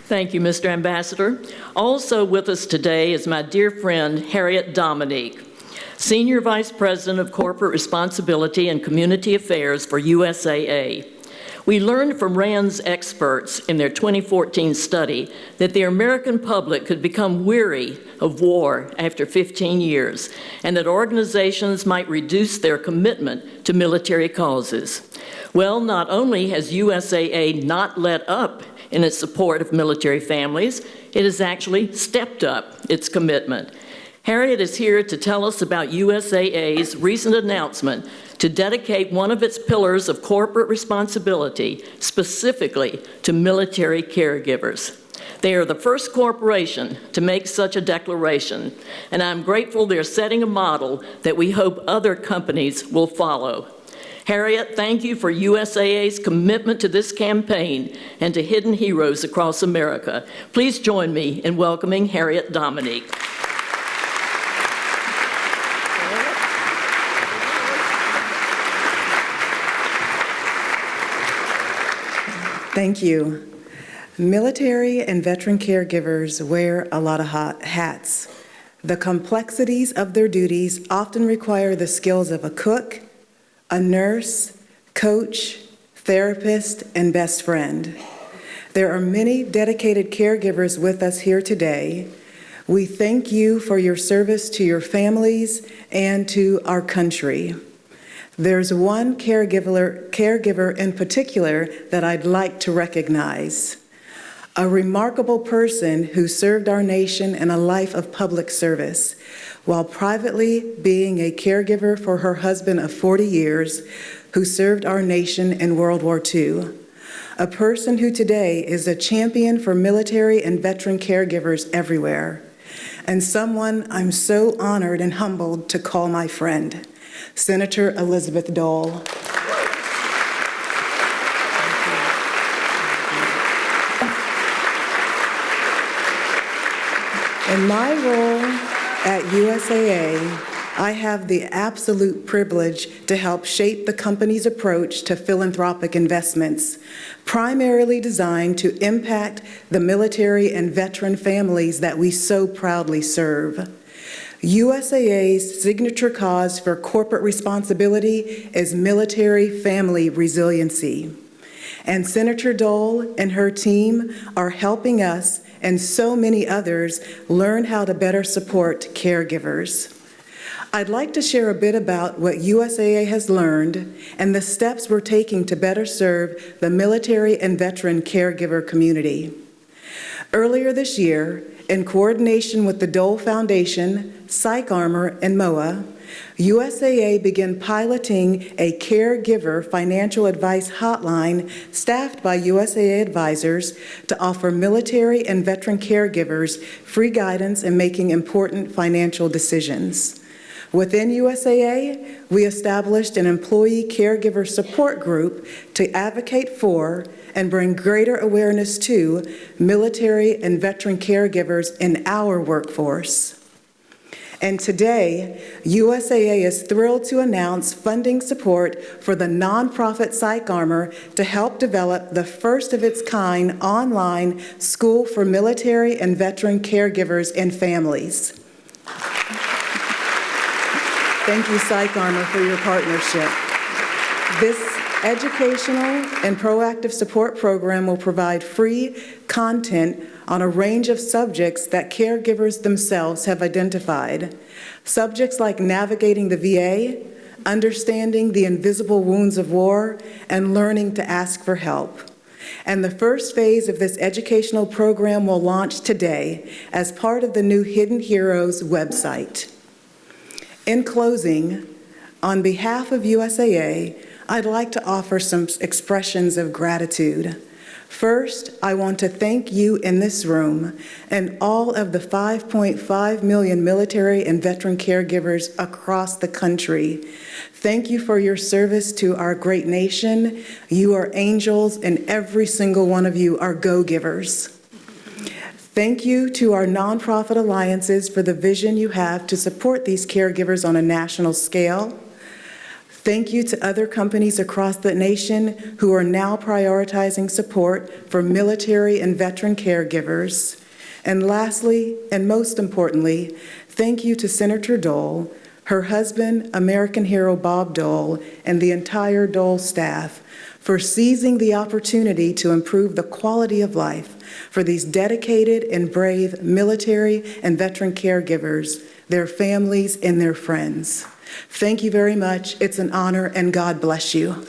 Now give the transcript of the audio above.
Thank you, Mr. Ambassador. Also with us today is my dear friend, Harriet Dominique, Senior Vice President of Corporate Responsibility and Community Affairs for USAA. We learned from RAND's experts in their 2014 study that the American public could become weary of war after 15 years, and that organizations might reduce their commitment to military causes. Well, not only has USAA not let up in its support of military families, it has actually stepped up its commitment. Harriet is here to tell us about USAA's recent announcement to dedicate one of its pillars of corporate responsibility specifically to military caregivers. They are the first corporation to make such a declaration, and I'm grateful they're setting a model that we hope other companies will follow. Harriet, thank you for USAA's commitment to this campaign and to hidden heroes across America. Please join me in welcoming Harriet Dominique. Thank you. Military and veteran caregivers wear a lot of hats. The complexities of their duties often require the skills of a cook, a nurse, coach, therapist, and best friend. There are many dedicated caregivers with us here today. We thank you for your service to your families and to our country. There's one caregiver in particular that I'd like to recognize. A remarkable person who served our nation in a life of public service, while privately being a caregiver for her husband of 40 years, who served our nation in World War II. A person who today is a champion for military and veteran caregivers everywhere, and someone I'm so honored and humbled to call my friend, Senator Elizabeth Dole. In my role at USAA, I have the absolute privilege to help shape the company's approach to philanthropic investments, primarily designed to impact the military and veteran families that we so proudly serve. USAA's signature cause for corporate responsibility is military family resiliency. And Senator Dole and her team are helping us and so many others learn how to better support caregivers. I'd like to share a bit about what USAA has learned and the steps we're taking to better serve the military and veteran caregiver community. Earlier this year, in coordination with the Dole Foundation, PsychArmor, and MOA, USAA began piloting a caregiver financial advice hotline staffed by USAA advisors to offer military and veteran caregivers free guidance in making important financial decisions. Within USAA, we established an employee caregiver support group to advocate for and bring greater awareness to military and veteran caregivers in our workforce. And today, USAA is thrilled to announce funding support for the nonprofit PsychArmor to help develop the first of its kind online school for military and veteran caregivers and families. Thank you, PsychArmor, for your partnership. This educational and proactive support program will provide free content on a range of subjects that caregivers themselves have identified. Subjects like navigating the VA, understanding the invisible wounds of war, and learning to ask for help. And the first phase of this educational program will launch today as part of the new Hidden Heroes website. In closing, on behalf of USAA, I'd like to offer some expressions of gratitude. First, I want to thank you in this room and all of the 5.5 million military and veteran caregivers across the country. Thank you for your service to our great nation. You are angels, and every single one of you are go-givers. Thank you to our nonprofit alliances for the vision you have to support these caregivers on a national scale. Thank you to other companies across the nation who are now prioritizing support for military and veteran caregivers. And lastly, and most importantly, thank you to Senator Dole, her husband, American hero Bob Dole, and the entire Dole staff for seizing the opportunity to improve the quality of life for these dedicated and brave military and veteran caregivers, their families, and their friends. Thank you very much. It's an honor, and God bless you.